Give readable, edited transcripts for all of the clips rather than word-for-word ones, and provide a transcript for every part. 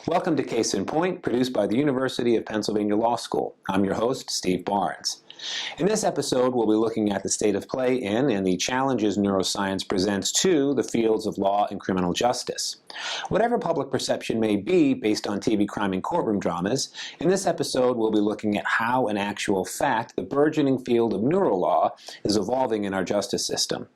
Welcome to Case in Point, produced by the University of Pennsylvania Law School. I'm your host, Steve Barnes. In this episode, we'll be looking at the state of play in and the challenges neuroscience presents to the fields of law and criminal justice. Whatever public perception may be based on TV crime and courtroom dramas, in this episode we'll be looking at how, in actual fact, the burgeoning field of neurolaw is evolving in our justice system.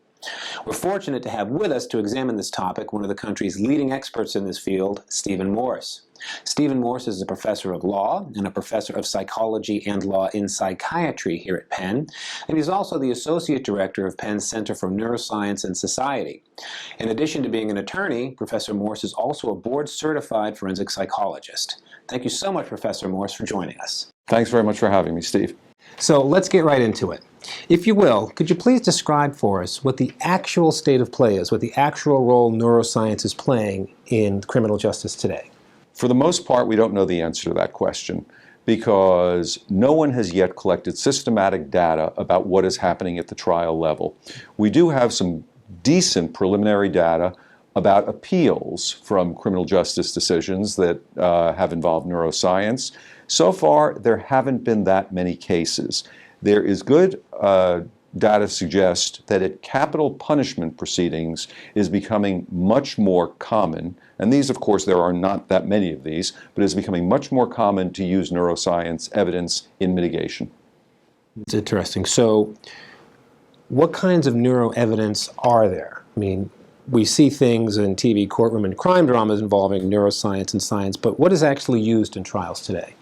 We're fortunate to have with us to examine this topic one of the country's leading experts in this field, Stephen Morse. Stephen Morse is a professor of law and a professor of psychology and law in psychiatry here at Penn, and he's also the associate director of Penn's Center for Neuroscience and Society. In addition to being an attorney, Professor Morse is also a board-certified forensic psychologist. Thank you so much, Professor Morse, for joining us. Thanks very much for having me, Steve. So let's get right into it. If you will, could you please describe for us what the actual state of play is, what the actual role neuroscience is playing in criminal justice today? For the most part, we don't know the answer to that question because no one has yet collected systematic data about what is happening at the trial level. We do have some decent preliminary data about appeals from criminal justice decisions that have involved neuroscience. So far, there haven't been that many cases. There is good data suggest that at capital punishment proceedings is becoming much more common, and these, of course, there are not that many of these, but it's becoming much more common to use neuroscience evidence in mitigation. It's interesting. So what kinds of neuroevidence are there? I mean, we see things in TV courtroom and crime dramas involving neuroscience and science, but what is actually used in trials today?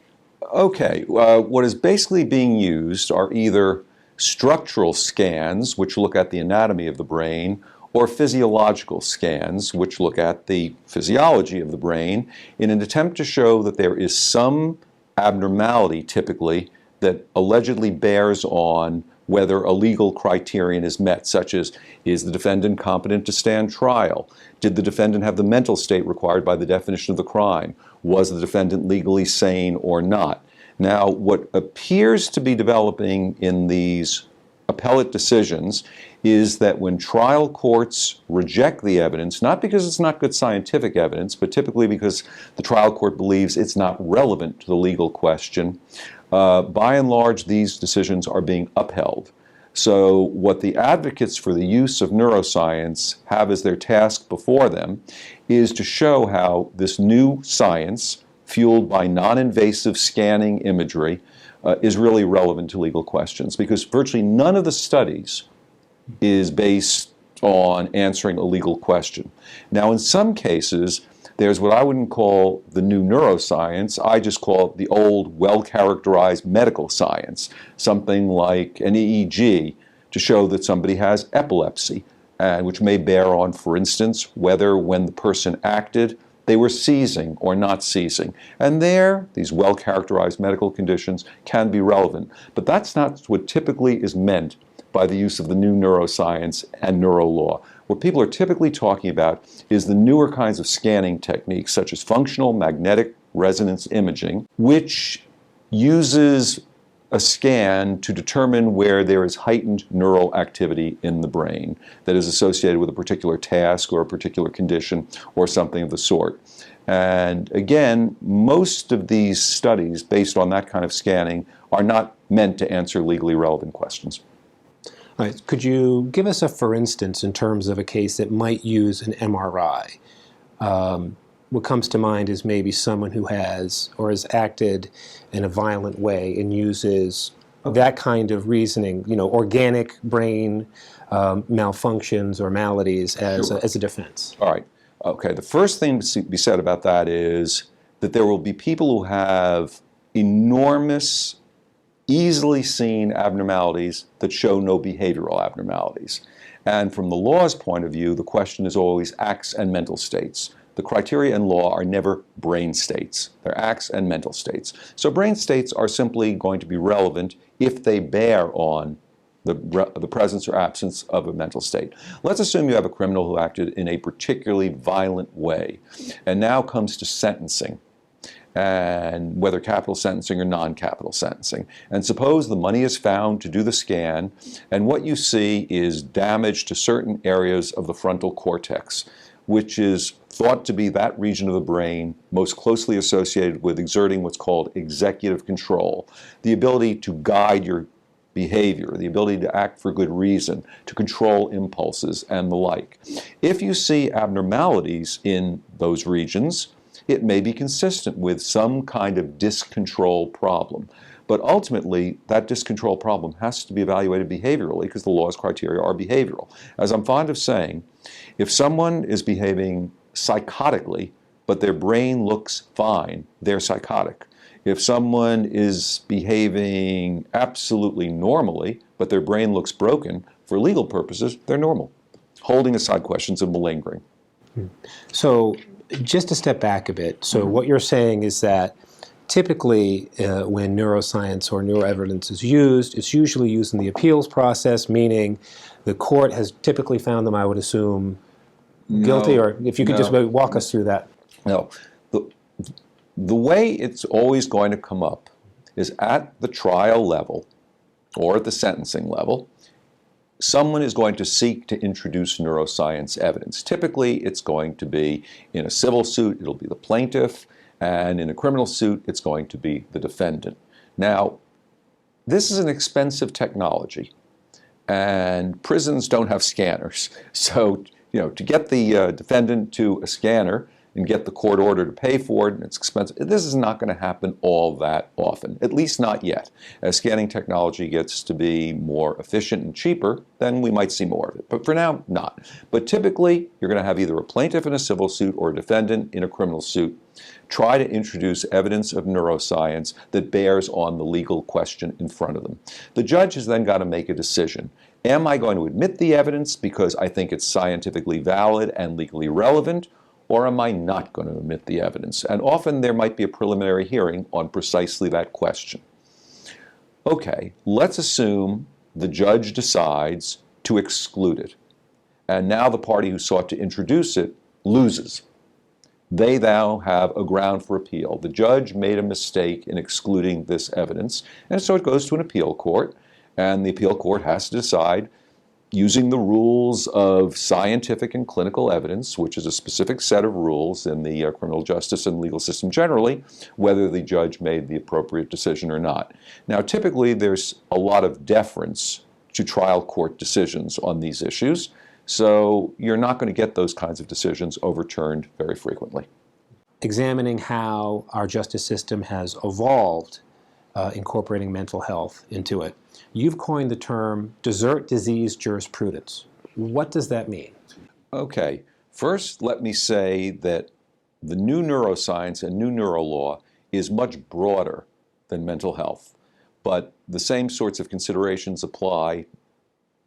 Okay, what is basically being used are either structural scans, which look at the anatomy of the brain, or physiological scans, which look at the physiology of the brain, in an attempt to show that there is some abnormality, typically, that allegedly bears on whether a legal criterion is met, such as, is the defendant competent to stand trial? Did the defendant have the mental state required by the definition of the crime? Was the defendant legally sane or not? Now, what appears to be developing in these appellate decisions is that when trial courts reject the evidence, not because it's not good scientific evidence, but typically because the trial court believes it's not relevant to the legal question, by and large, these decisions are being upheld. So what the advocates for the use of neuroscience have as their task before them is to show how this new science, fueled by non-invasive scanning imagery, is really relevant to legal questions, because virtually none of the studies is based on answering a legal question. Now, in some cases, there's what I wouldn't call the new neuroscience. I just call it the old, well-characterized medical science, something like an EEG to show that somebody has epilepsy, which may bear on, for instance, whether when the person acted, they were seizing or not seizing. And there, these well-characterized medical conditions can be relevant. But that's not what typically is meant by the use of the new neuroscience and neurolaw. What people are typically talking about is the newer kinds of scanning techniques, such as functional magnetic resonance imaging, which uses a scan to determine where there is heightened neural activity in the brain that is associated with a particular task or a particular condition or something of the sort. And again, most of these studies based on that kind of scanning are not meant to answer legally relevant questions. All right. Could you give us a for instance in terms of a case that might use an MRI? What comes to mind is maybe someone who has or has acted in a violent way and uses that kind of reasoning, organic brain malfunctions or maladies as a defense. All right. Okay. The first thing to be said about that is that there will be people who have enormous, easily seen abnormalities that show no behavioral abnormalities. And from the law's point of view, the question is always acts and mental states. The criteria in law are never brain states. They're acts and mental states. So brain states are simply going to be relevant if they bear on the presence or absence of a mental state. Let's assume you have a criminal who acted in a particularly violent way and now comes to sentencing, and whether capital sentencing or non-capital sentencing. And suppose the money is found to do the scan, and what you see is damage to certain areas of the frontal cortex. which is thought to be that region of the brain most closely associated with exerting what's called executive control, the ability to guide your behavior, the ability to act for good reason, to control impulses, and the like. If you see abnormalities in those regions, it may be consistent with some kind of discontrol problem. But ultimately, that discontrol problem has to be evaluated behaviorally because the law's criteria are behavioral. As I'm fond of saying, if someone is behaving psychotically, but their brain looks fine, they're psychotic. If someone is behaving absolutely normally, but their brain looks broken, for legal purposes, they're normal, holding aside questions of malingering. So just to step back a bit, so what you're saying is that typically when neuroscience or neuroevidence is used, it's usually used in the appeals process, meaning the court has typically found them, I would assume, guilty, or if you could just walk us through that. No. The way it's always going to come up is at the trial level or at the sentencing level, someone is going to seek to introduce neuroscience evidence. Typically, it's going to be in a civil suit, it'll be the plaintiff, and in a criminal suit, it's going to be the defendant. Now, this is an expensive technology, and prisons don't have scanners. So, to get the defendant to a scanner and get the court order to pay for it, and it's expensive. This is not going to happen all that often, at least not yet. As scanning technology gets to be more efficient and cheaper, then we might see more of it. But for now, not. But typically, you're going to have either a plaintiff in a civil suit or a defendant in a criminal suit try to introduce evidence of neuroscience that bears on the legal question in front of them. The judge has then got to make a decision. Am I going to admit the evidence because I think it's scientifically valid and legally relevant, or am I not going to admit the evidence? And often there might be a preliminary hearing on precisely that question. Okay, let's assume the judge decides to exclude it. And now the party who sought to introduce it loses. They now have a ground for appeal. The judge made a mistake in excluding this evidence, and so it goes to an appeal court, and the appeal court has to decide, using the rules of scientific and clinical evidence, which is a specific set of rules in the criminal justice and legal system generally, whether the judge made the appropriate decision or not. Now, typically, there's a lot of deference to trial court decisions on these issues, so you're not going to get those kinds of decisions overturned very frequently. Examining how our justice system has evolved, incorporating mental health into it. You've coined the term desert disease jurisprudence. What does that mean? Okay, first let me say that the new neuroscience and new neurolaw is much broader than mental health, but the same sorts of considerations apply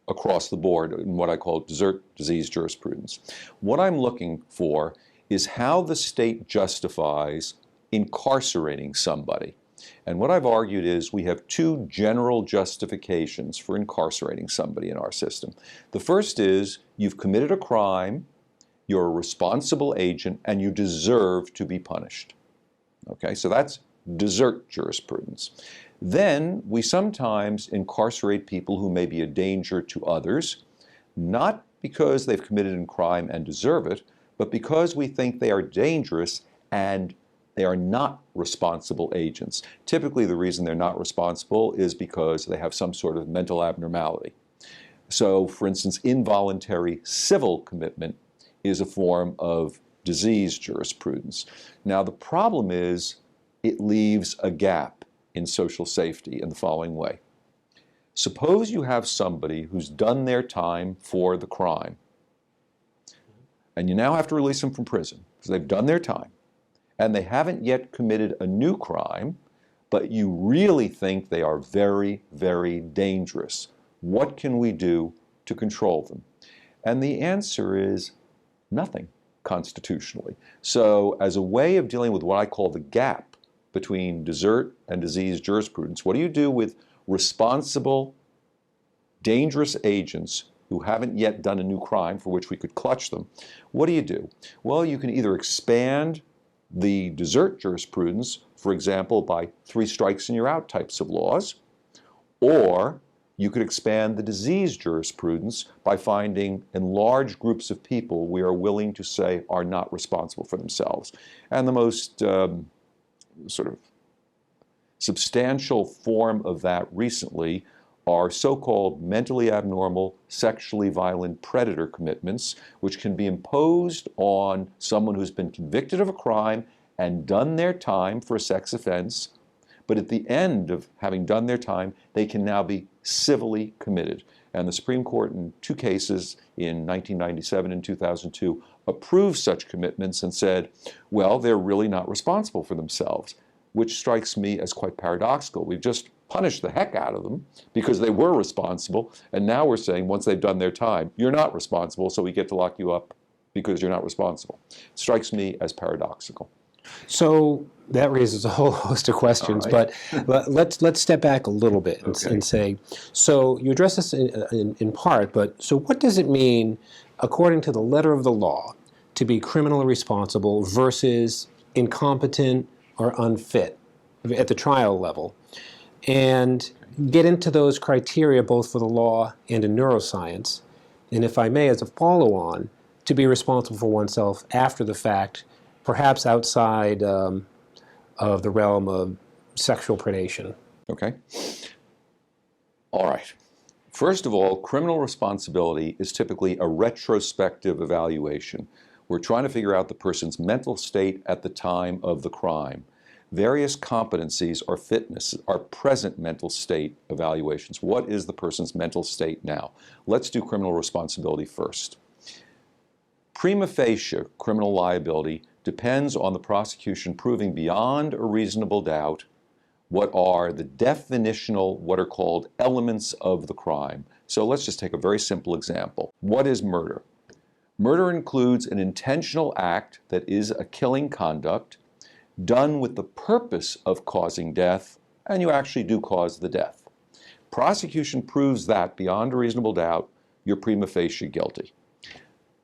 across the board in what I call desert disease jurisprudence. What I'm looking for is how the state justifies incarcerating somebody. And what I've argued is we have two general justifications for incarcerating somebody in our system. The first is you've committed a crime, you're a responsible agent, and you deserve to be punished. Okay, so that's desert jurisprudence. Then we sometimes incarcerate people who may be a danger to others, not because they've committed a crime and deserve it, but because we think they are dangerous and they are not responsible agents. Typically, the reason they're not responsible is because they have some sort of mental abnormality. So, for instance, involuntary civil commitment is a form of disease jurisprudence. Now, the problem is it leaves a gap in social safety in the following way. Suppose you have somebody who's done their time for the crime, and you now have to release them from prison because they've done their time, and they haven't yet committed a new crime, but you really think they are very, very dangerous. What can we do to control them? And the answer is nothing constitutionally. So as a way of dealing with what I call the gap between desert and disease jurisprudence, what do you do with responsible, dangerous agents who haven't yet done a new crime for which we could clutch them? What do you do? Well, you can either expand the desert jurisprudence, for example, by 3 strikes and you're out types of laws, or You could expand the disease jurisprudence by finding in large groups of people we are willing to say are not responsible for themselves. And the most sort of substantial form of that recently are so-called mentally abnormal, sexually violent predator commitments, which can be imposed on someone who's been convicted of a crime and done their time for a sex offense, but at the end of having done their time, they can now be civilly committed. And the Supreme Court in two cases in 1997 and 2002 approved such commitments and said, well, they're really not responsible for themselves, which strikes me as quite paradoxical. We've just punished the heck out of them because they were responsible, and now we're saying once they've done their time, you're not responsible, so we get to lock you up because you're not responsible. It strikes me as paradoxical. So that raises a whole host of questions, but let's step back a little bit and say, so you address this in part, but so what does it mean, according to the letter of the law, to be criminally responsible versus incompetent or unfit at the trial level? And get into those criteria both for the law and in neuroscience, and if I may, as a follow-on, to be responsible for oneself after the fact, perhaps outside of the realm of sexual predation. Okay. All right. First of all, criminal responsibility is typically a retrospective evaluation. We're trying to figure out the person's mental state at the time of the crime. Various competencies or fitness are present mental state evaluations. What is the person's mental state now? Let's do criminal responsibility first. Prima facie criminal liability depends on the prosecution proving beyond a reasonable doubt what are the definitional, what are called elements of the crime. So let's just take a very simple example. What is murder? Murder includes an intentional act that is a killing conduct done with the purpose of causing death, and you actually do cause the death. Prosecution proves that beyond a reasonable doubt, you're prima facie guilty.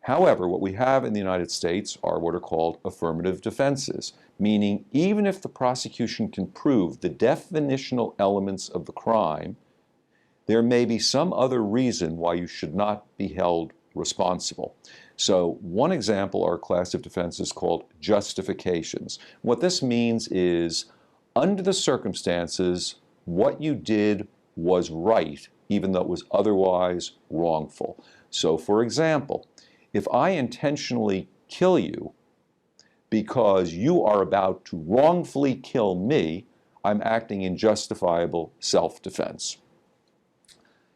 However, what we have in the United States are what are called affirmative defenses, meaning even if the prosecution can prove the definitional elements of the crime, there may be some other reason why you should not be held responsible. So one example are a class of defenses called justifications. What this means is, under the circumstances, what you did was right, even though it was otherwise wrongful. So for example, if I intentionally kill you because you are about to wrongfully kill me, I'm acting in justifiable self-defense.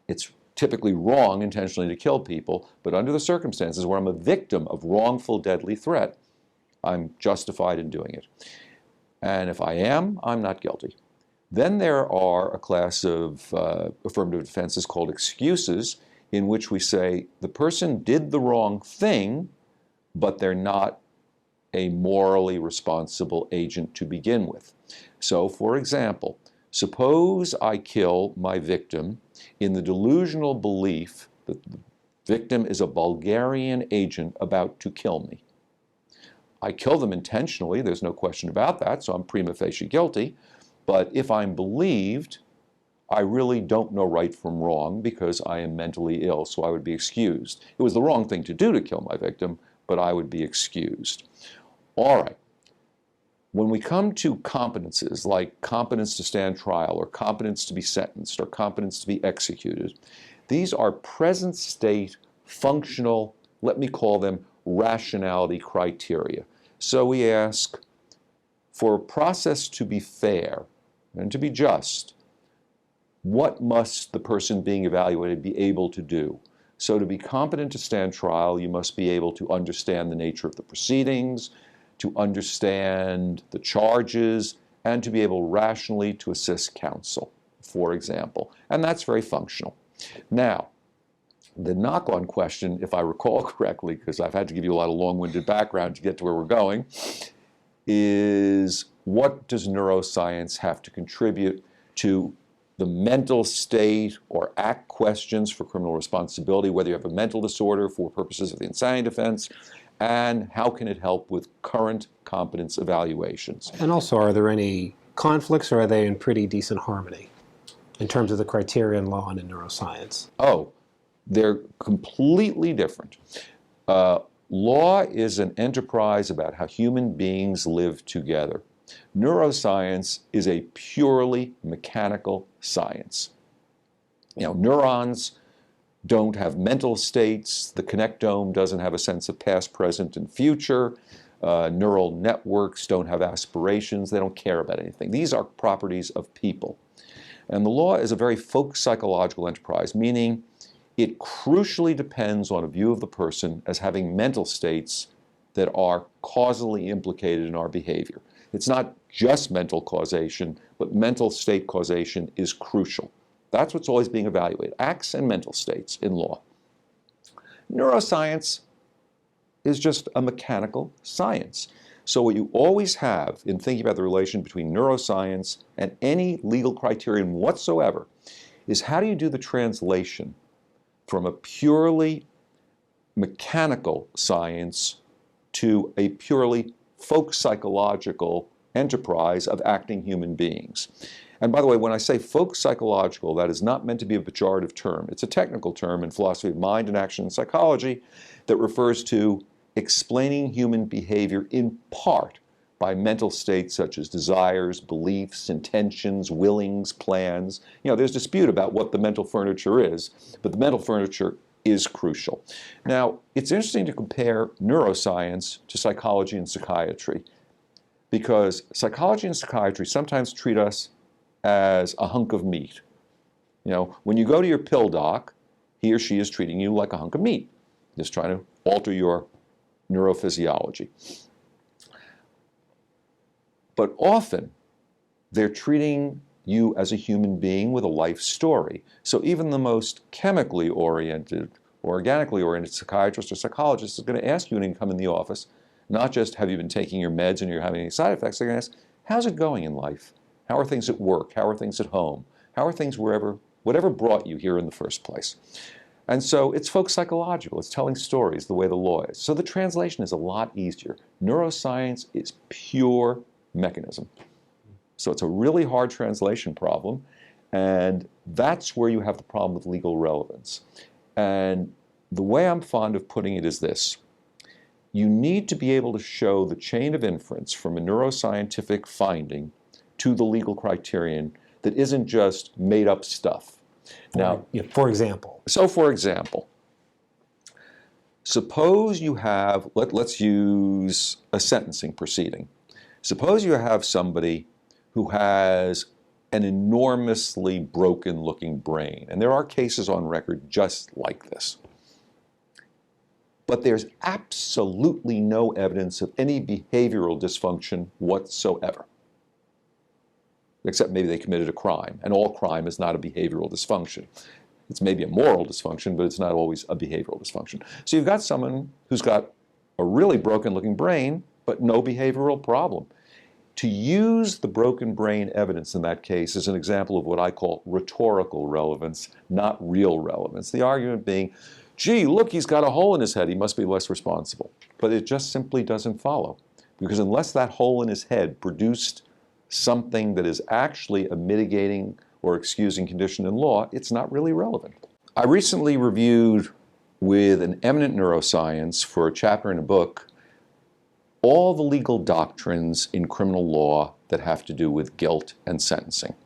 It's typically wrong intentionally to kill people, but under the circumstances where I'm a victim of wrongful deadly threat, I'm justified in doing it. And if I am, I'm not guilty. Then there are a class of affirmative defenses called excuses, in which we say the person did the wrong thing, but they're not a morally responsible agent to begin with. So, for example, suppose I kill my victim in the delusional belief that the victim is a Bulgarian agent about to kill me. I kill them intentionally, there's no question about that, so I'm prima facie guilty. But if I'm believed, I really don't know right from wrong because I am mentally ill, so I would be excused. It was the wrong thing to do to kill my victim, but I would be excused. All right. When we come to competences like competence to stand trial or competence to be sentenced or competence to be executed, these are present state, functional, let me call them rationality criteria. So we ask, for a process to be fair and to be just, what must the person being evaluated be able to do? So to be competent to stand trial, you must be able to understand the nature of the proceedings, to understand the charges, and to be able rationally to assist counsel, for example. And that's very functional. Now, the knock-on question, if I recall correctly, because I've had to give you a lot of long-winded background to get to where we're going, is what does neuroscience have to contribute to the mental state or act questions for criminal responsibility, whether you have a mental disorder for purposes of the insanity defense, and how can it help with current competence evaluations? And also, are there any conflicts, or are they in pretty decent harmony in terms of the criteria in law and in neuroscience? Oh, they're completely different. Law is an enterprise about how human beings live together. Neuroscience is a purely mechanical science. You know, neurons don't have mental states. The connectome doesn't have a sense of past, present, and future. Neural networks don't have aspirations. They don't care about anything. These are properties of people. And the law is a very folk psychological enterprise, meaning it crucially depends on a view of the person as having mental states that are causally implicated in our behavior. It's not just mental causation, but mental state causation is crucial. That's what's always being evaluated, acts and mental states in law. Neuroscience is just a mechanical science. So what you always have in thinking about the relation between neuroscience and any legal criterion whatsoever is how do you do the translation from a purely mechanical science to a purely folk psychological enterprise of acting human beings. And by the way, when I say folk psychological, that is not meant to be a pejorative term. It's a technical term in philosophy of mind and action and psychology that refers to explaining human behavior in part by mental states such as desires, beliefs, intentions, willings, plans. You know, there's dispute about what the mental furniture is, but the mental furniture is crucial. Now, it's interesting to compare neuroscience to psychology and psychiatry, because psychology and psychiatry sometimes treat us as a hunk of meat. You know, when you go to your pill doc, he or she is treating you like a hunk of meat, just trying to alter your neurophysiology. But often, they're treating you as a human being with a life story. So even the most chemically oriented, organically oriented psychiatrist or psychologist is going to ask you when you come in the office, not just have you been taking your meds and you're having any side effects, they're going to ask, how's it going in life? How are things at work? How are things at home? How are things whatever brought you here in the first place? And so it's folk psychological. It's telling stories the way the law is. So the translation is a lot easier. Neuroscience is pure mechanism. So it's a really hard translation problem, and that's where you have the problem with legal relevance. And the way I'm fond of putting it is this. You need to be able to show the chain of inference from a neuroscientific finding to the legal criterion that isn't just made up stuff. Now, for example. So for example, suppose you have, let's use a sentencing proceeding. Suppose you have somebody who has an enormously broken looking brain, and there are cases on record just like this. But there's absolutely no evidence of any behavioral dysfunction whatsoever, except maybe they committed a crime, and all crime is not a behavioral dysfunction. It's maybe a moral dysfunction, but it's not always a behavioral dysfunction. So you've got someone who's got a really broken looking brain, but no behavioral problem. To use the broken brain evidence in that case is an example of what I call rhetorical relevance, not real relevance. The argument being, gee, look, he's got a hole in his head, he must be less responsible. But it just simply doesn't follow. Because unless that hole in his head produced something that is actually a mitigating or excusing condition in law, it's not really relevant. I recently reviewed with an eminent neuroscience for a chapter in a book all the legal doctrines in criminal law that have to do with guilt and sentencing.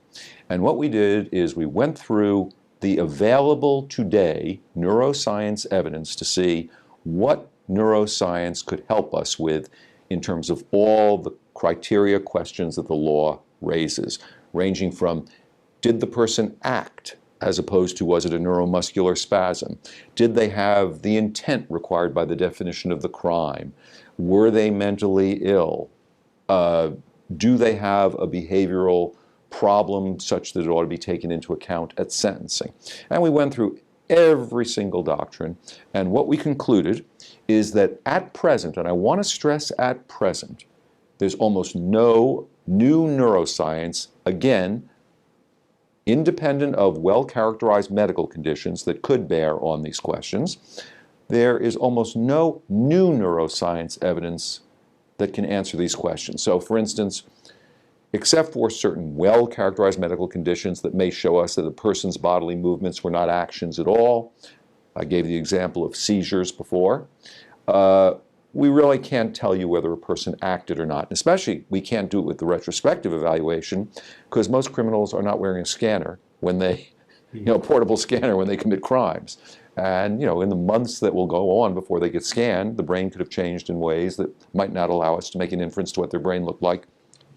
And what we did is we went through the available today neuroscience evidence to see what neuroscience could help us with in terms of all the criteria questions that the law raises, ranging from did the person act as opposed to was it a neuromuscular spasm? Did they have the intent required by the definition of the crime? Were they mentally ill? Do they have a behavioral problem such that it ought to be taken into account at sentencing? And we went through every single doctrine, and what we concluded is that at present, and I want to stress at present, there's almost no new neuroscience, again, independent of well-characterized medical conditions that could bear on these questions. There is almost no new neuroscience evidence that can answer these questions. So, for instance, except for certain well-characterized medical conditions that may show us that a person's bodily movements were not actions at all. I gave the example of seizures before. We really can't tell you whether a person acted or not. Especially, we can't do it with the retrospective evaluation because most criminals are not wearing a scanner when they, portable scanner when they commit crimes. And, in the months that will go on before they get scanned, the brain could have changed in ways that might not allow us to make an inference to what their brain looked like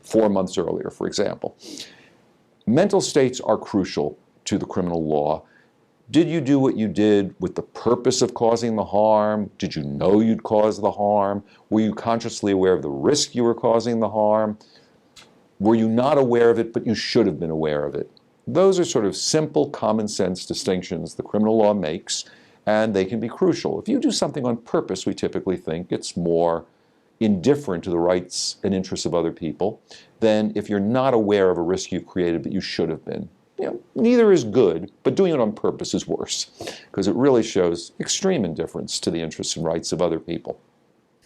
4 months earlier, for example. Mental states are crucial to the criminal law. Did you do what you did with the purpose of causing the harm? Did you know you'd cause the harm? Were you consciously aware of the risk you were causing the harm? Were you not aware of it, but you should have been aware of it? Those are sort of simple, common sense distinctions the criminal law makes, and they can be crucial. If you do something on purpose, we typically think it's more indifferent to the rights and interests of other people than if you're not aware of a risk you've created, but you should have been. Neither is good, but doing it on purpose is worse because it really shows extreme indifference to the interests and rights of other people.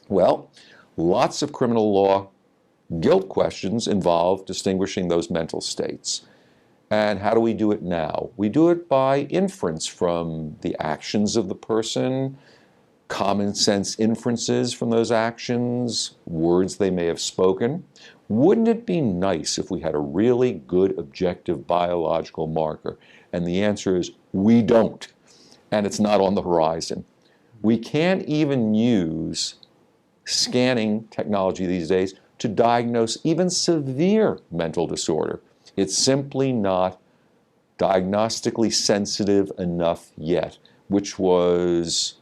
Well, lots of criminal law guilt questions involve distinguishing those mental states. And how do we do it now? We do it by inference from the actions of the person, common sense inferences from those actions, words they may have spoken. Wouldn't it be nice if we had a really good objective biological marker? And the answer is we don't, and it's not on the horizon. We can't even use scanning technology these days to diagnose even severe mental disorder. It's simply not diagnostically sensitive enough yet, which was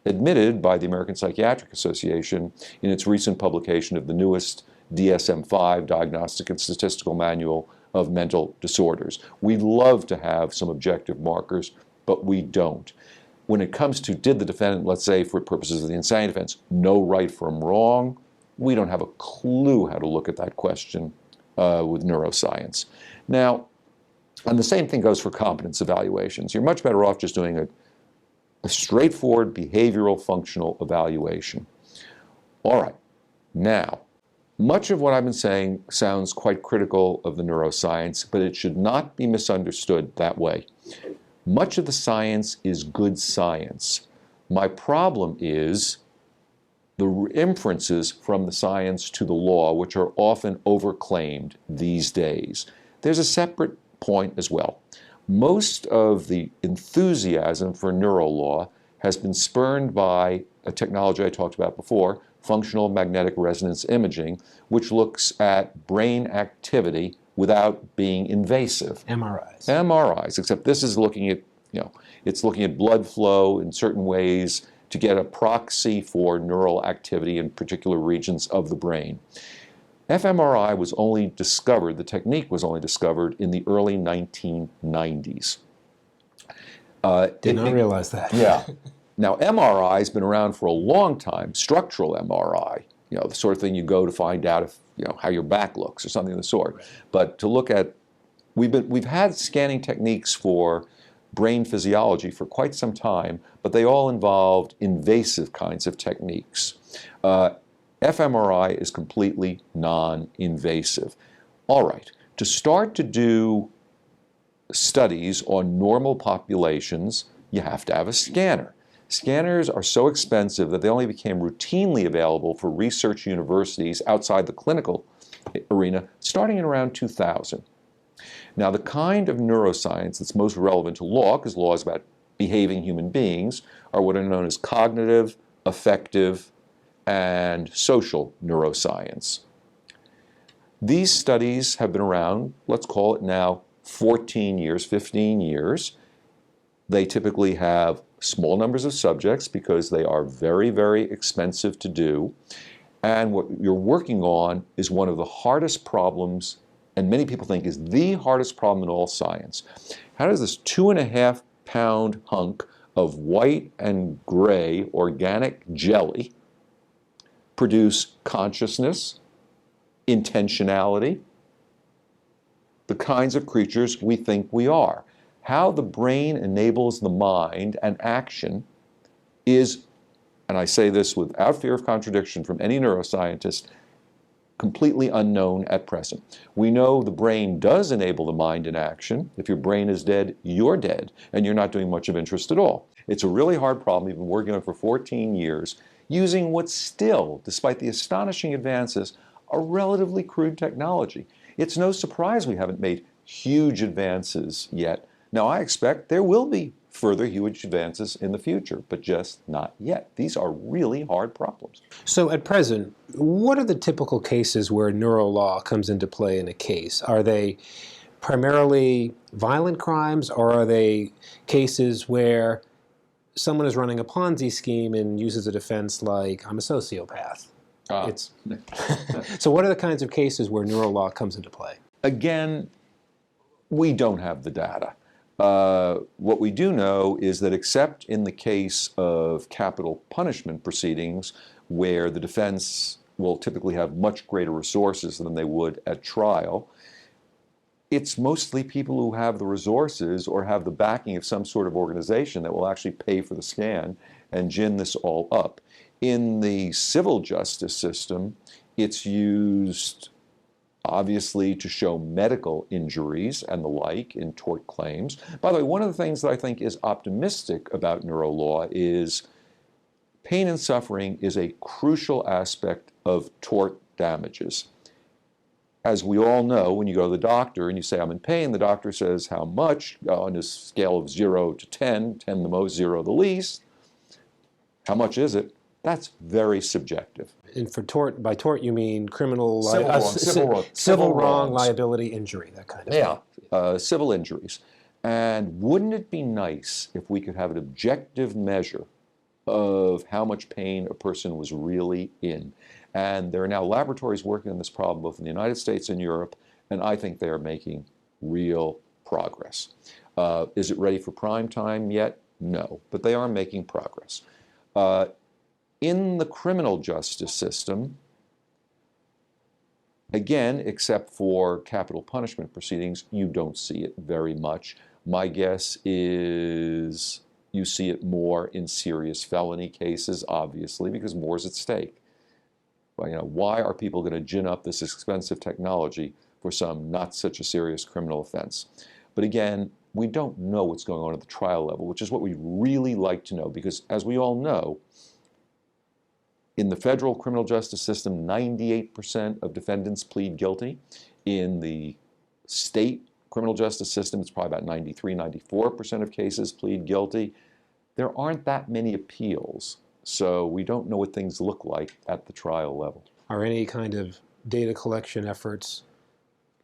admitted by the American Psychiatric Association in its recent publication of the newest DSM-5, Diagnostic and Statistical Manual of Mental Disorders. We'd love to have some objective markers, but we don't. When it comes to did the defendant, let's say for purposes of the insanity defense, know right from wrong, we don't have a clue how to look at that question with neuroscience. Now, and the same thing goes for competence evaluations. You're much better off just doing a straightforward behavioral functional evaluation. All right, now, much of what I've been saying sounds quite critical of the neuroscience, but it should not be misunderstood that way. Much of the science is good science. My problem is the inferences from the science to the law, which are often overclaimed these days. There's a separate point as well. Most of the enthusiasm for neurolaw has been spurned by a technology I talked about before, functional magnetic resonance imaging, which looks at brain activity without being invasive. MRIs. MRIs, except this is looking at, it's looking at blood flow in certain ways to get a proxy for neural activity in particular regions of the brain. fMRI was only discovered, the technique was only discovered in the early 1990s. Did not realize that. Yeah. Now, MRI has been around for a long time, structural MRI, the sort of thing you go to find out if, how your back looks or something of the sort. Right. But to look at, we've had scanning techniques for brain physiology for quite some time, but they all involved invasive kinds of techniques. fMRI is completely non-invasive. All right, to start to do studies on normal populations, you have to have a scanner. Scanners are so expensive that they only became routinely available for research universities outside the clinical arena starting in around 2000. Now, the kind of neuroscience that's most relevant to law, because law is about behaving human beings, are what are known as cognitive, affective, and social neuroscience. These studies have been around, let's call it now 14 years, 15 years. They typically have small numbers of subjects because they are very, very expensive to do. And what you're working on is one of the hardest problems, and many people think is the hardest problem in all science. How does this 2.5-pound hunk of white and gray organic jelly produce consciousness, intentionality, the kinds of creatures we think we are? How the brain enables the mind and action is, and I say this without fear of contradiction from any neuroscientist, completely unknown at present. We know the brain does enable the mind in action. If your brain is dead, you're dead, and you're not doing much of interest at all. It's a really hard problem. We've been working on it for 14 years, using what's still, despite the astonishing advances, a relatively crude technology. It's no surprise we haven't made huge advances yet. Now, I expect there will be further huge advances in the future, but just not yet. These are really hard problems. So at present, what are the typical cases where Neurolaw comes into play in a case? Are they primarily violent crimes, or are they cases where someone is running a Ponzi scheme and uses a defense like, I'm a sociopath? So what are the kinds of cases where Neurolaw comes into play? Again, we don't have the data. What we do know is that except in the case of capital punishment proceedings, where the defense will typically have much greater resources than they would at trial, it's mostly people who have the resources or have the backing of some sort of organization that will actually pay for the scan and gin this all up. In the civil justice system, it's used obviously to show medical injuries and the like in tort claims. By the way, one of the things that I think is optimistic about Neurolaw is pain and suffering is a crucial aspect of tort damages. As we all know, when you go to the doctor and you say, I'm in pain, the doctor says, how much? On a scale of 0 to 10, 10 the most, 0 the least. How much is it? That's very subjective. And for tort, by tort you mean criminal, civil wrong, wrongs. liability, injury, that kind of thing. Yeah, civil injuries. And wouldn't it be nice if we could have an objective measure of how much pain a person was really in? And there are now laboratories working on this problem both in the United States and Europe, and I think they are making real progress. Is it ready for prime time yet? No, but they are making progress. In the criminal justice system, again, except for capital punishment proceedings, you don't see it very much. My guess is you see it more in serious felony cases, obviously, because more is at stake. Well, why are people going to gin up this expensive technology for some not such a serious criminal offense? But again, we don't know what's going on at the trial level, which is what we really like to know, because as we all know, in the federal criminal justice system, 98% of defendants plead guilty. In the state criminal justice system, it's probably about 93, 94% of cases plead guilty. There aren't that many appeals, so we don't know what things look like at the trial level. Are any kind of data collection efforts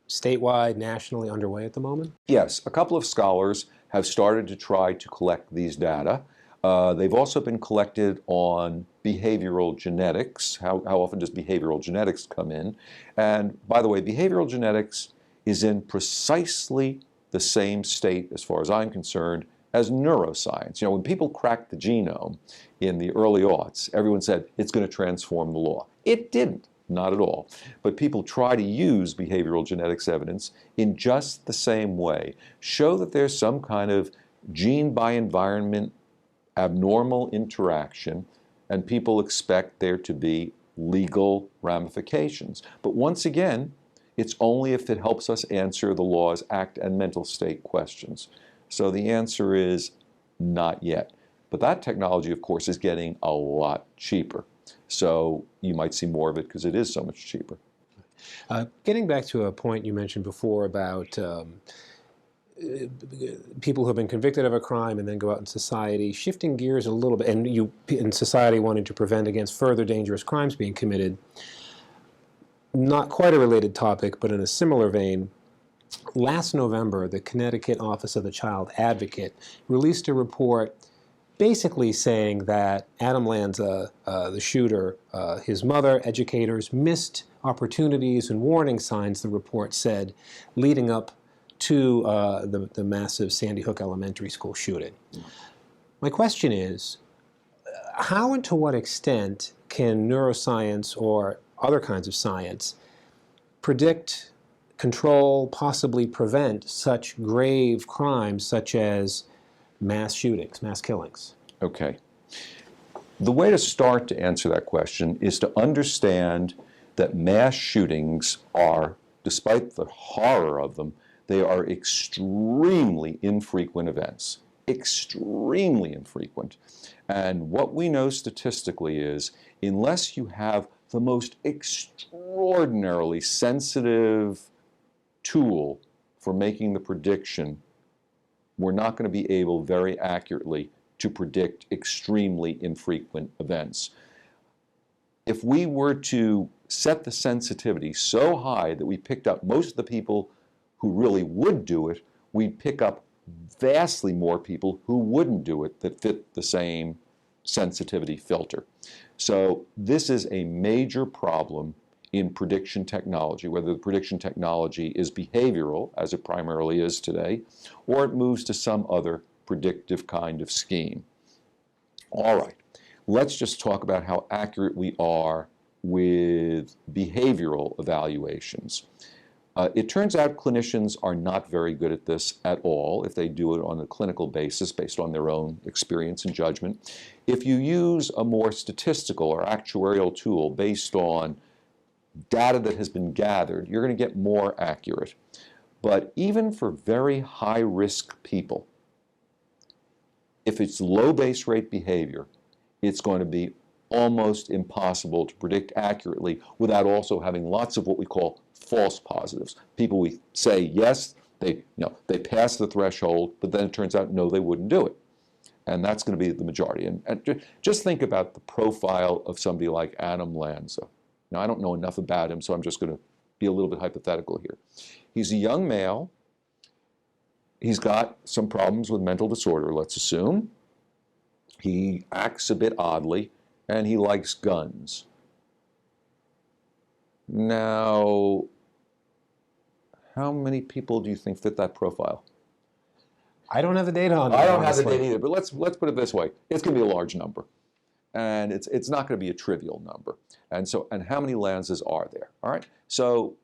statewide, nationally underway at the moment? Yes, a couple of scholars have started to try to collect these data. They've also been collected on behavioral genetics. How often does behavioral genetics come in? And by the way, behavioral genetics is in precisely the same state, as far as I'm concerned, as neuroscience. When people cracked the genome in the early aughts, everyone said it's going to transform the law. It didn't, not at all. But people try to use behavioral genetics evidence in just the same way, show that there's some kind of gene by environment abnormal interaction, and people expect there to be legal ramifications. But once again, it's only if it helps us answer the law's act and mental state questions. So the answer is not yet. But that technology, of course, is getting a lot cheaper. So you might see more of it because it is so much cheaper. Getting back to a point you mentioned before about people who have been convicted of a crime and then go out in society, shifting gears a little bit, and you in society wanting to prevent against further dangerous crimes being committed. Not quite a related topic, but in a similar vein, last November, the Connecticut Office of the Child Advocate released a report basically saying that Adam Lanza, the shooter, his mother, educators, missed opportunities and warning signs, the report said, leading up to the massive Sandy Hook Elementary School shooting. My question is, how and to what extent can neuroscience or other kinds of science predict, control, possibly prevent such grave crimes such as mass shootings, mass killings? Okay. The way to start to answer that question is to understand that mass shootings are, despite the horror of them, they are extremely infrequent events. Extremely infrequent. And what we know statistically is, unless you have the most extraordinarily sensitive tool for making the prediction, we're not going to be able very accurately to predict extremely infrequent events. If we were to set the sensitivity so high that we picked up most of the people who really would do it, we'd pick up vastly more people who wouldn't do it that fit the same sensitivity filter. So this is a major problem in prediction technology, whether the prediction technology is behavioral, as it primarily is today, or it moves to some other predictive kind of scheme. All right, let's just talk about how accurate we are with behavioral evaluations. It turns out clinicians are not very good at this at all if they do it on a clinical basis based on their own experience and judgment. If you use a more statistical or actuarial tool based on data that has been gathered, you're going to get more accurate. But even for very high-risk people, if it's low base rate behavior, it's going to be almost impossible to predict accurately without also having lots of what we call false positives. People we say, yes, they pass the threshold, but then it turns out, no, they wouldn't do it. And that's going to be the majority. And just think about the profile of somebody like Adam Lanza. Now, I don't know enough about him, so I'm just going to be a little bit hypothetical here. He's a young male. He's got some problems with mental disorder, let's assume. He acts a bit oddly, and he likes guns. Now, how many people do you think fit that profile? I don't have the data on that. I don't have the data either, but let's put it this way. It's going to be a large number. And it's not going to be a trivial number. And how many Lanzas are there? All right. So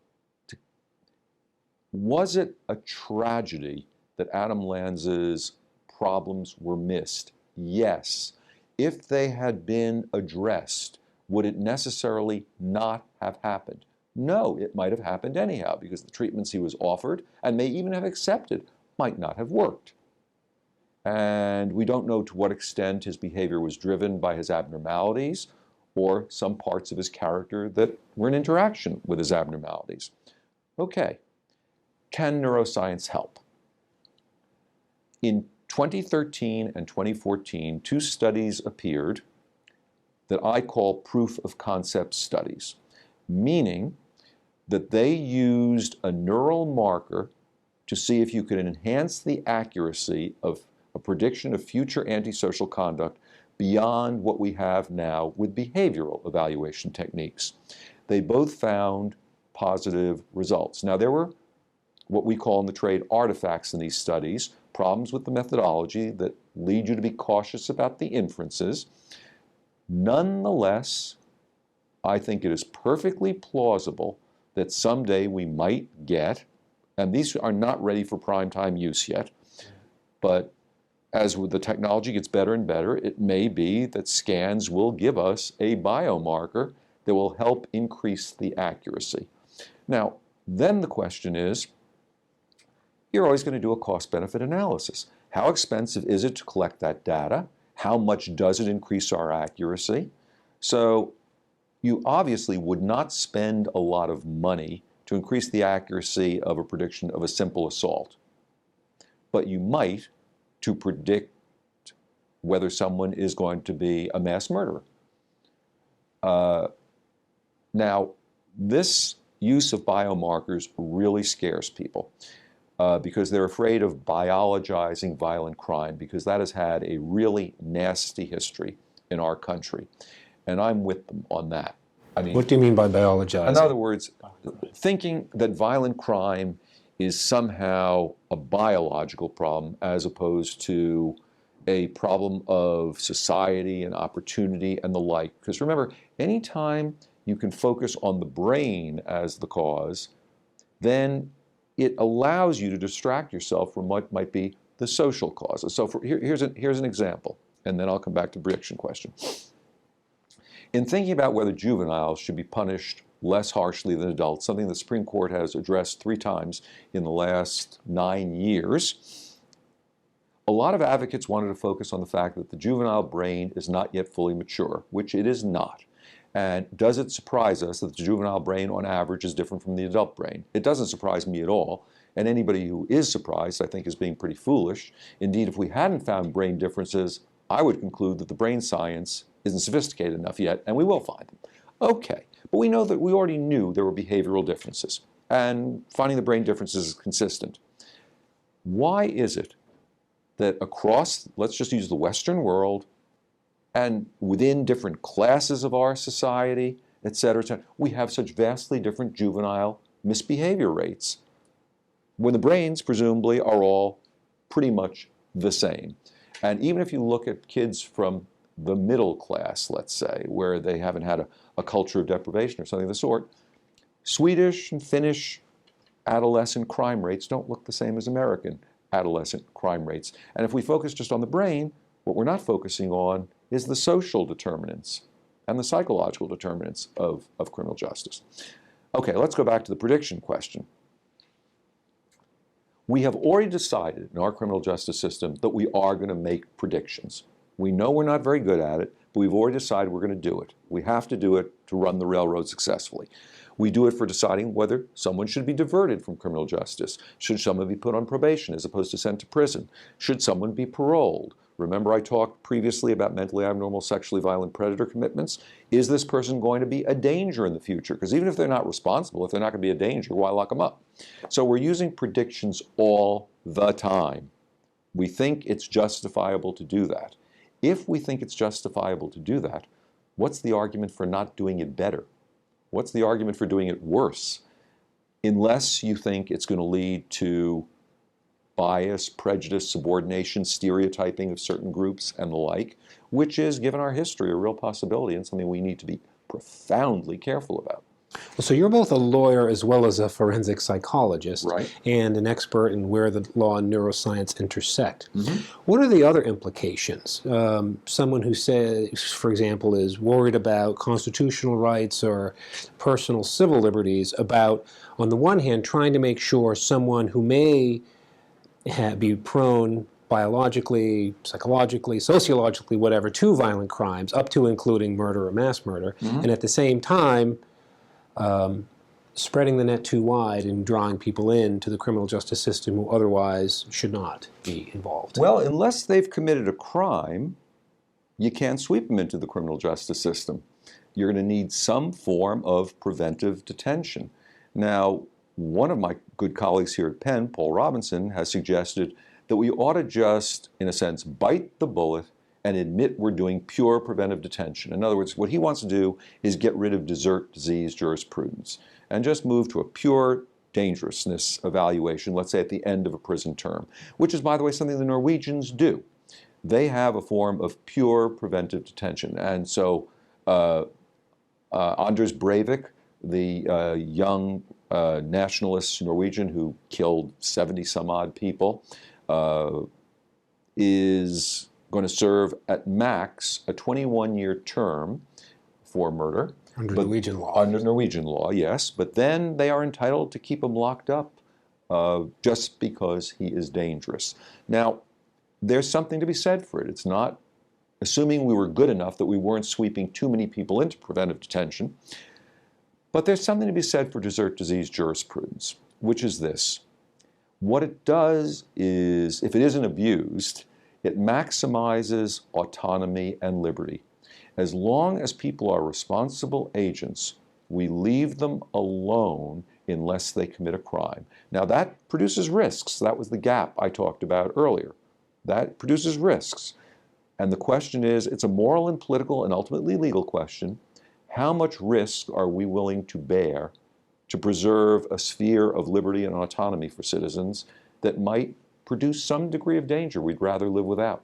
was it a tragedy that Adam Lanza's problems were missed? Yes. If they had been addressed, would it necessarily not have happened? No, it might have happened anyhow, because the treatments he was offered, and may even have accepted, might not have worked. And we don't know to what extent his behavior was driven by his abnormalities or some parts of his character that were in interaction with his abnormalities. Okay, can neuroscience help? In 2013 and 2014, two studies appeared that I call proof of concept studies, meaning that they used a neural marker to see if you could enhance the accuracy of a prediction of future antisocial conduct beyond what we have now with behavioral evaluation techniques. They both found positive results. Now, there were what we call in the trade artifacts in these studies, problems with the methodology that lead you to be cautious about the inferences. Nonetheless, I think it is perfectly plausible that someday we might get, and these are not ready for prime time use yet, but as the technology gets better and better, it may be that scans will give us a biomarker that will help increase the accuracy. Now, then the question is, you're always going to do a cost-benefit analysis. How expensive is it to collect that data? How much does it increase our accuracy? So you obviously would not spend a lot of money to increase the accuracy of a prediction of a simple assault. But you might to predict whether someone is going to be a mass murderer. Now, this use of biomarkers really scares people because they're afraid of biologizing violent crime, because that has had a really nasty history in our country. And I'm with them on that. I mean, what do you mean by biologizing? In other words, thinking that violent crime is somehow a biological problem as opposed to a problem of society and opportunity and the like. Because remember, anytime you can focus on the brain as the cause, then it allows you to distract yourself from what might be the social causes. So here's an example, and then I'll come back to the prediction question. In thinking about whether juveniles should be punished less harshly than adults, something the Supreme Court has addressed 3 times in the last 9 years. A lot of advocates wanted to focus on the fact that the juvenile brain is not yet fully mature, which it is not. And does it surprise us that the juvenile brain on average is different from the adult brain? It doesn't surprise me at all. And anybody who is surprised, I think, is being pretty foolish. Indeed, if we hadn't found brain differences, I would conclude that the brain science isn't sophisticated enough yet, and we will find them. Okay, but we know that we already knew there were behavioral differences, and finding the brain differences is consistent. Why is it that across, let's just use the Western world, and within different classes of our society, et cetera, we have such vastly different juvenile misbehavior rates, when the brains, presumably, are all pretty much the same? And even if you look at kids from the middle class, let's say, where they haven't had a culture of deprivation or something of the sort, Swedish and Finnish adolescent crime rates don't look the same as American adolescent crime rates. And if we focus just on the brain, what we're not focusing on is the social determinants and the psychological determinants of criminal justice. Okay, let's go back to the prediction question. We have already decided in our criminal justice system that we are going to make predictions. We know we're not very good at it, but we've already decided we're going to do it. We have to do it to run the railroad successfully. We do it for deciding whether someone should be diverted from criminal justice. Should someone be put on probation as opposed to sent to prison? Should someone be paroled? Remember I talked previously about mentally abnormal, sexually violent predator commitments? Is this person going to be a danger in the future? Because even if they're not responsible, if they're not going to be a danger, why lock them up? So we're using predictions all the time. We think it's justifiable to do that. If we think it's justifiable to do that, what's the argument for not doing it better? What's the argument for doing it worse? Unless you think it's going to lead to bias, prejudice, subordination, stereotyping of certain groups and the like, which is, given our history, a real possibility and something we need to be profoundly careful about. Well, so you're both a lawyer as well as a forensic psychologist, right, and an expert in where the law and neuroscience intersect. Mm-hmm. What are the other implications? Someone who says, for example, is worried about constitutional rights or personal civil liberties about, on the one hand, trying to make sure someone who may be prone biologically, psychologically, sociologically, whatever, to violent crimes, up to including murder or mass murder, Mm-hmm. and at the same time spreading the net too wide and drawing people into the criminal justice system who otherwise should not be involved. Well, unless they've committed a crime, you can't sweep them into the criminal justice system. You're going to need some form of preventive detention. Now, one of my good colleagues here at Penn, Paul Robinson, has suggested that we ought to just, in a sense, bite the bullet and admit we're doing pure preventive detention. In other words, what he wants to do is get rid of desert disease jurisprudence and just move to a pure dangerousness evaluation, let's say at the end of a prison term, which is, by the way, something the Norwegians do. They have a form of pure preventive detention. And so Anders Breivik, the young nationalist Norwegian who killed 70 some odd people, is going to serve at max a 21-year term for murder. Under Norwegian law. Under Norwegian law, yes. But then they are entitled to keep him locked up just because he is dangerous. Now, there's something to be said for it. It's not, assuming we were good enough that we weren't sweeping too many people into preventive detention, but there's something to be said for desert disease jurisprudence, which is this. What it does is, if it isn't abused, it maximizes autonomy and liberty. As long as people are responsible agents, we leave them alone unless they commit a crime. Now that produces risks. That was the gap I talked about earlier. That produces risks. And the question is, it's a moral and political and ultimately legal question. How much risk are we willing to bear to preserve a sphere of liberty and autonomy for citizens that might produce some degree of danger we'd rather live without?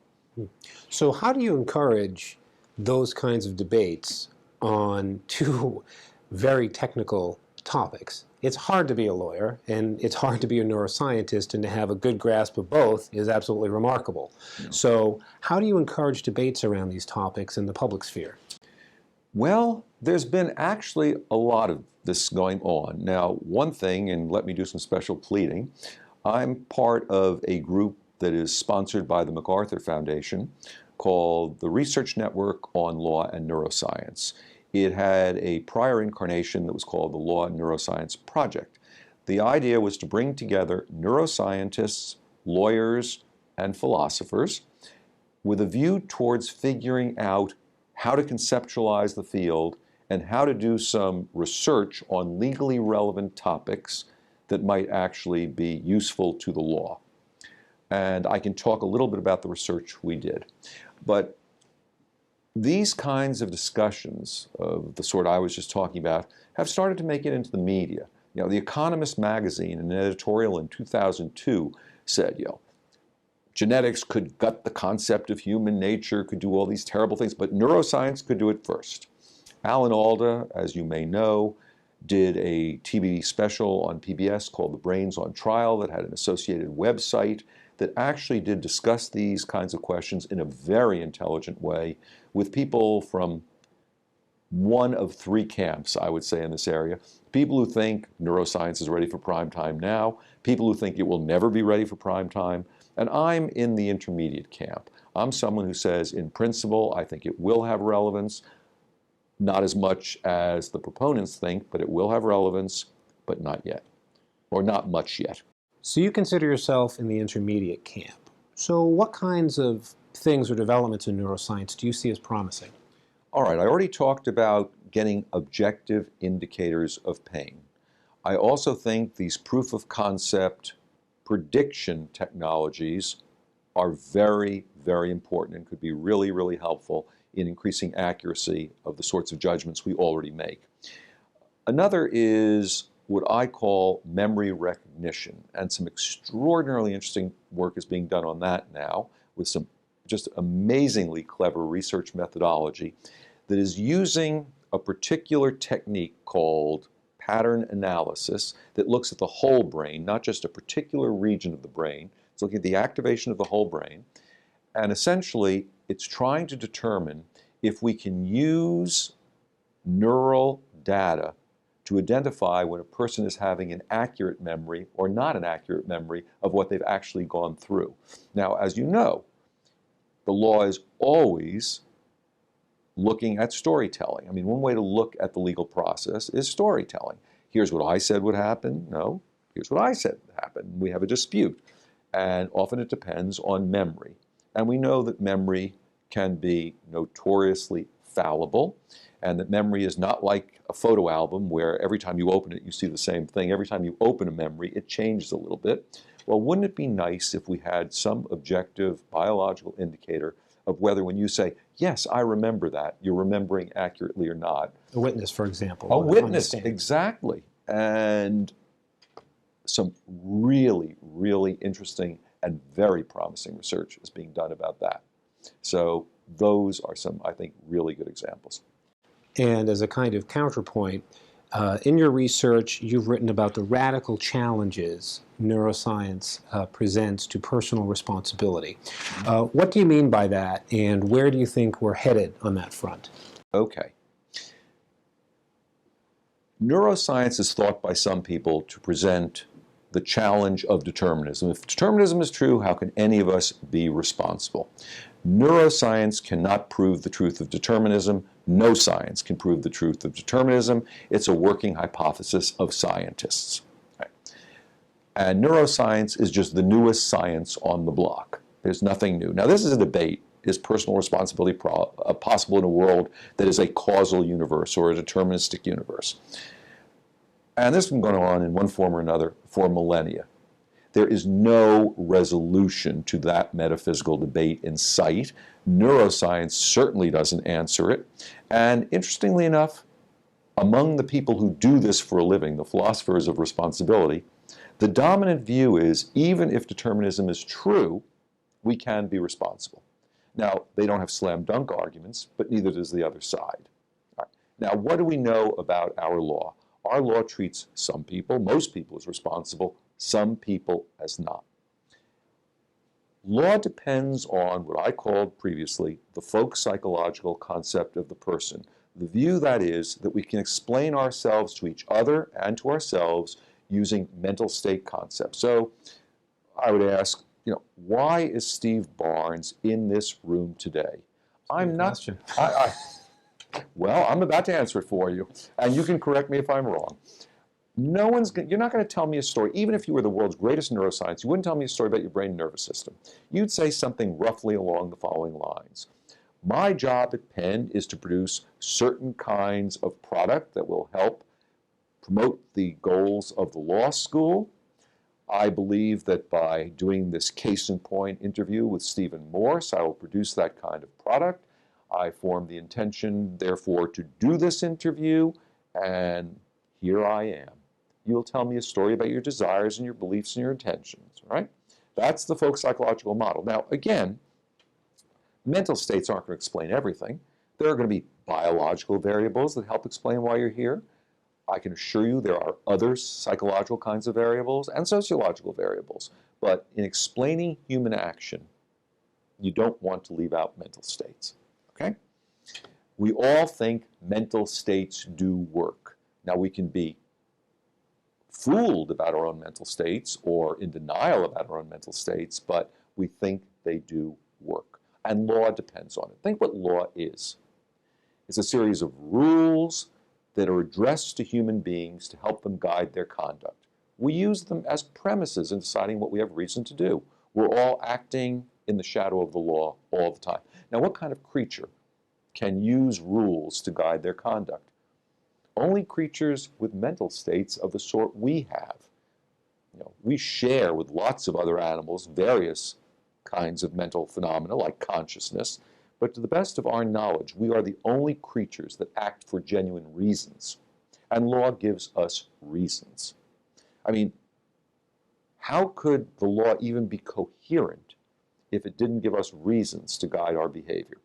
So how do you encourage those kinds of debates on two very technical topics? It's hard to be a lawyer, and it's hard to be a neuroscientist, and to have a good grasp of both is absolutely remarkable. Yeah. So how do you encourage debates around these topics in the public sphere? Well, there's been actually a lot of this going on. Now, one thing, and let me do some special pleading, I'm part of a group that is sponsored by the MacArthur Foundation called the Research Network on Law and Neuroscience. It had a prior incarnation that was called the Law and Neuroscience Project. The idea was to bring together neuroscientists, lawyers, and philosophers with a view towards figuring out how to conceptualize the field and how to do some research on legally relevant topics that might actually be useful to the law. And I can talk a little bit about the research we did. But these kinds of discussions of the sort I was just talking about have started to make it into the media. You know, The Economist magazine, in an editorial in 2002, said, genetics could gut the concept of human nature, could do all these terrible things, but neuroscience could do it first. Alan Alda, as you may know, did a TV special on PBS called The Brains on Trial that had an associated website that actually did discuss these kinds of questions in a very intelligent way with people from one of three camps, I would say, in this area. People who think neuroscience is ready for prime time now, people who think it will never be ready for prime time, and I'm in the intermediate camp. I'm someone who says, in principle, I think it will have relevance, not as much as the proponents think, but it will have relevance, but not yet, or not much yet. So you consider yourself in the intermediate camp. So what kinds of things or developments in neuroscience do you see as promising? All right, I already talked about getting objective indicators of pain. I also think these proof of concept prediction technologies are very, very important and could be really, really helpful in increasing accuracy of the sorts of judgments we already make. Another is what I call memory recognition, and some extraordinarily interesting work is being done on that now with some just amazingly clever research methodology that is using a particular technique called pattern analysis that looks at the whole brain, not just a particular region of the brain. It's looking at the activation of the whole brain, and essentially it's trying to determine if we can use neural data to identify when a person is having an accurate memory or not an accurate memory of what they've actually gone through. Now, as you know, the law is always looking at storytelling. I mean, one way to look at the legal process is storytelling. Here's what I said would happen. No, here's what I said would happen. We have a dispute. And often it depends on memory. And we know that memory can be notoriously fallible, and that memory is not like a photo album where every time you open it, you see the same thing. Every time you open a memory, it changes a little bit. Well, wouldn't it be nice if we had some objective biological indicator of whether when you say, yes, I remember that, you're remembering accurately or not? A witness, for example. A witness, exactly. And some really, really interesting and very promising research is being done about that. So those are some, I think, really good examples. And as a kind of counterpoint, in your research, you've written about the radical challenges neuroscience presents to personal responsibility. What do you mean by that, and where do you think we're headed on that front? Okay. Neuroscience is thought by some people to present the challenge of determinism. If determinism is true, how can any of us be responsible? Neuroscience cannot prove the truth of determinism. No science can prove the truth of determinism. It's a working hypothesis of scientists. Right? And neuroscience is just the newest science on the block. There's nothing new. Now, this is a debate. Is personal responsibility possible in a world that is a causal universe or a deterministic universe? And this has been going on in one form or another for millennia. There is no resolution to that metaphysical debate in sight. Neuroscience certainly doesn't answer it. And interestingly enough, among the people who do this for a living, the philosophers of responsibility, the dominant view is even if determinism is true, we can be responsible. Now, they don't have slam dunk arguments, but neither does the other side. All right. Now, what do we know about our law? Our law treats some people, most people, as responsible, some people as not. Law depends on what I called previously the folk psychological concept of the person, The view, that is, that we can explain ourselves to each other and to ourselves using mental state concepts. So I would ask, why is Steve Barnes in this room today? I'm not. Well, I'm about to answer it for you, and you can correct me if I'm wrong. You're not going to tell me a story, even if you were the world's greatest neuroscience, you wouldn't tell me a story about your brain and nervous system. You'd say something roughly along the following lines. My job at Penn is to produce certain kinds of product that will help promote the goals of the law school. I believe that by doing this case in point interview with Stephen Morse, I will produce that kind of product. I formed the intention, therefore, to do this interview, and here I am. You'll tell me a story about your desires and your beliefs and your intentions, right? That's the folk psychological model. Now, again, mental states aren't going to explain everything. There are going to be biological variables that help explain why you're here. I can assure you there are other psychological kinds of variables and sociological variables. But in explaining human action, you don't want to leave out mental states, okay? We all think mental states do work. Now, we can be fooled about our own mental states or in denial about our own mental states, but we think they do work. And law depends on it. Think what law is. It's a series of rules that are addressed to human beings to help them guide their conduct. We use them as premises in deciding what we have reason to do. We're all acting in the shadow of the law all the time. Now, what kind of creature can use rules to guide their conduct? Only creatures with mental states of the sort we have. We share with lots of other animals various kinds of mental phenomena like consciousness, but to the best of our knowledge, we are the only creatures that act for genuine reasons. And law gives us reasons. I mean, how could the law even be coherent if it didn't give us reasons to guide our behavior?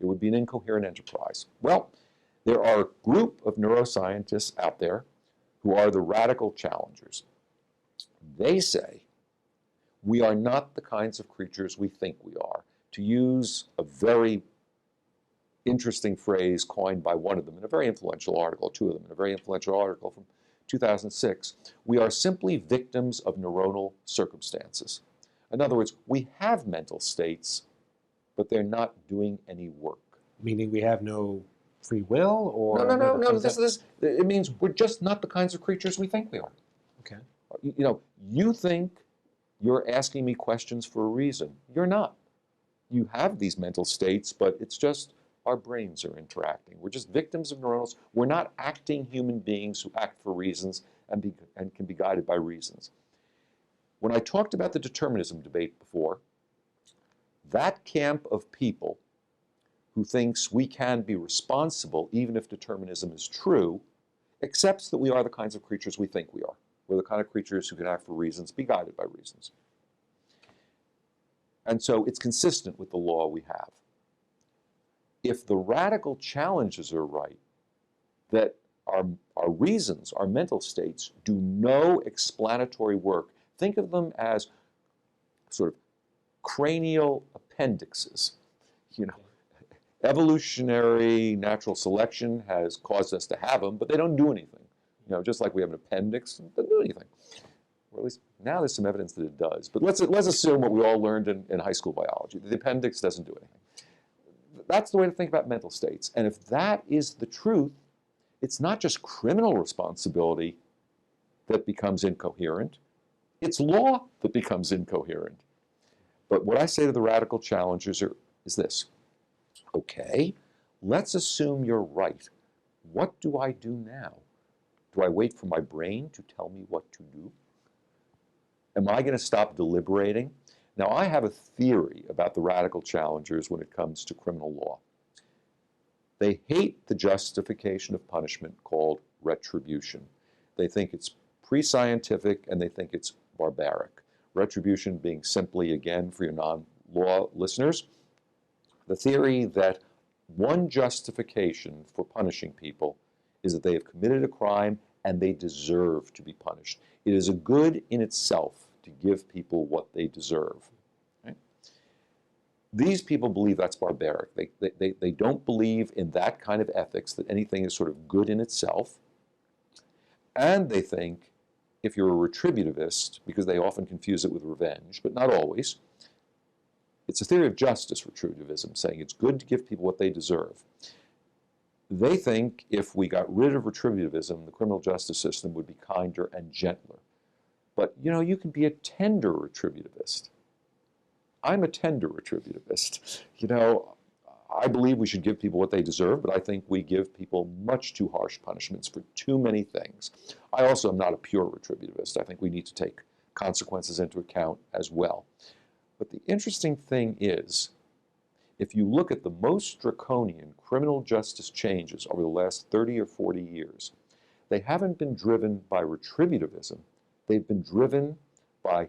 It would be an incoherent enterprise. Well, there are a group of neuroscientists out there who are the radical challengers. They say we are not the kinds of creatures we think we are. To use a very interesting phrase coined by one of them in a very influential article, two of them in a very influential article from 2006, we are simply victims of neuronal circumstances. In other words, we have mental states, but they're not doing any work. Meaning we have no free will, or no. It means we're just not the kinds of creatures we think we are. Okay. You think you're asking me questions for a reason. You're not. You have these mental states, but it's just our brains are interacting. We're just victims of neurons. We're not acting human beings who act for reasons and can be guided by reasons. When I talked about the determinism debate before, that camp of people who thinks we can be responsible even if determinism is true, accepts that we are the kinds of creatures we think we are. We're the kind of creatures who can act for reasons, be guided by reasons. And so it's consistent with the law we have. If the radical challenges are right, that our reasons, our mental states, do no explanatory work, think of them as sort of cranial appendixes. Evolutionary natural selection has caused us to have them, but they don't do anything. Just like we have an appendix, it doesn't do anything. Or at least now there's some evidence that it does. But let's assume what we all learned in high school biology. The appendix doesn't do anything. That's the way to think about mental states. And if that is the truth, it's not just criminal responsibility that becomes incoherent. It's law that becomes incoherent. But what I say to the radical challengers is this. Okay, let's assume you're right. What do I do now? Do I wait for my brain to tell me what to do? Am I going to stop deliberating? Now, I have a theory about the radical challengers when it comes to criminal law. They hate the justification of punishment called retribution. They think it's pre-scientific and they think it's barbaric. Retribution being simply, again, for your non-law listeners, the theory that one justification for punishing people is that they have committed a crime and they deserve to be punished. It is a good in itself to give people what they deserve. Right? These people believe that's barbaric. They don't believe in that kind of ethics, that anything is sort of good in itself. And they think if you're a retributivist, because they often confuse it with revenge, but not always, it's a theory of justice, retributivism, saying it's good to give people what they deserve. They think if we got rid of retributivism, the criminal justice system would be kinder and gentler. But, you know, you can be a tender retributivist. I'm a tender retributivist. You know, I believe we should give people what they deserve, but I think we give people much too harsh punishments for too many things. I also am not a pure retributivist. I think we need to take consequences into account as well. But the interesting thing is, if you look at the most draconian criminal justice changes over the last 30 or 40 years, they haven't been driven by retributivism. They've been driven by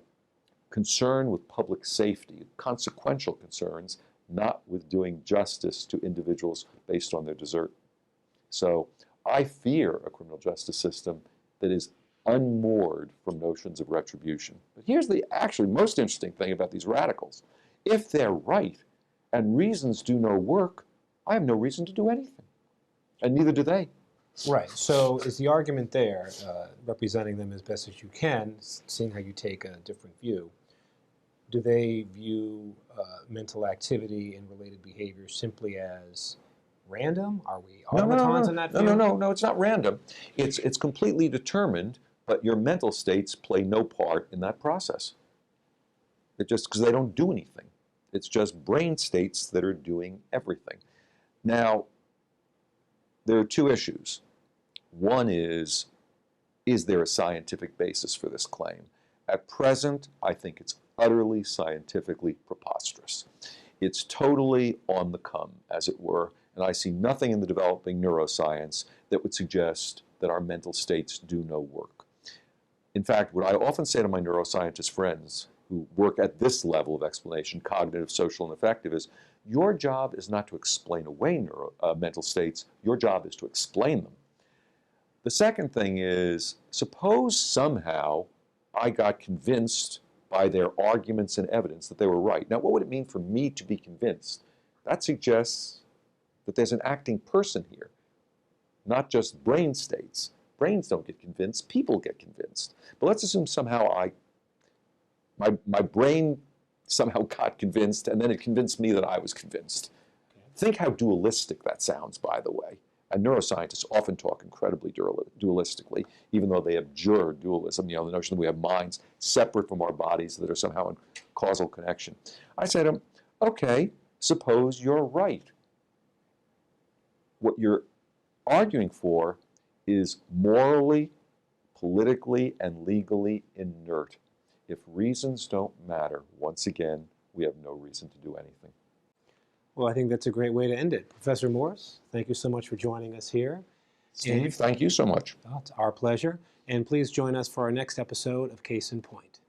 concern with public safety, consequential concerns, not with doing justice to individuals based on their desert. So I fear a criminal justice system that is unmoored from notions of retribution. But here's the actually most interesting thing about these radicals. If they're right and reasons do no work, I have no reason to do anything. And neither do they. Right. So is the argument there, representing them as best as you can, seeing how you take a different view, do they view mental activity and related behavior simply as random? Are we automatons in that view? No, it's not random. It's completely determined, but your mental states play no part in that process. It's just because they don't do anything. It's just brain states that are doing everything. Now, there are two issues. One is there a scientific basis for this claim? At present, I think it's utterly scientifically preposterous. It's totally on the come, as it were, and I see nothing in the developing neuroscience that would suggest that our mental states do no work. In fact, what I often say to my neuroscientist friends who work at this level of explanation, cognitive, social, and affective, is your job is not to explain away mental states, your job is to explain them. The second thing is, suppose somehow I got convinced by their arguments and evidence that they were right. Now, what would it mean for me to be convinced? That suggests that there's an acting person here, not just brain states. Brains don't get convinced, people get convinced. But let's assume somehow my brain somehow got convinced, and then it convinced me that I was convinced. Okay. Think how dualistic that sounds, by the way. And neuroscientists often talk incredibly dualistically, even though they abjure dualism, you know, the notion that we have minds separate from our bodies that are somehow in causal connection. I said to him, okay, suppose you're right. What you're arguing for is morally, politically, and legally inert. If reasons don't matter, once again, we have no reason to do anything. Well, I think that's a great way to end it. Professor Morse, thank you so much for joining us here. Steve, thank you so much. Oh, it's our pleasure. And please join us for our next episode of Case in Point.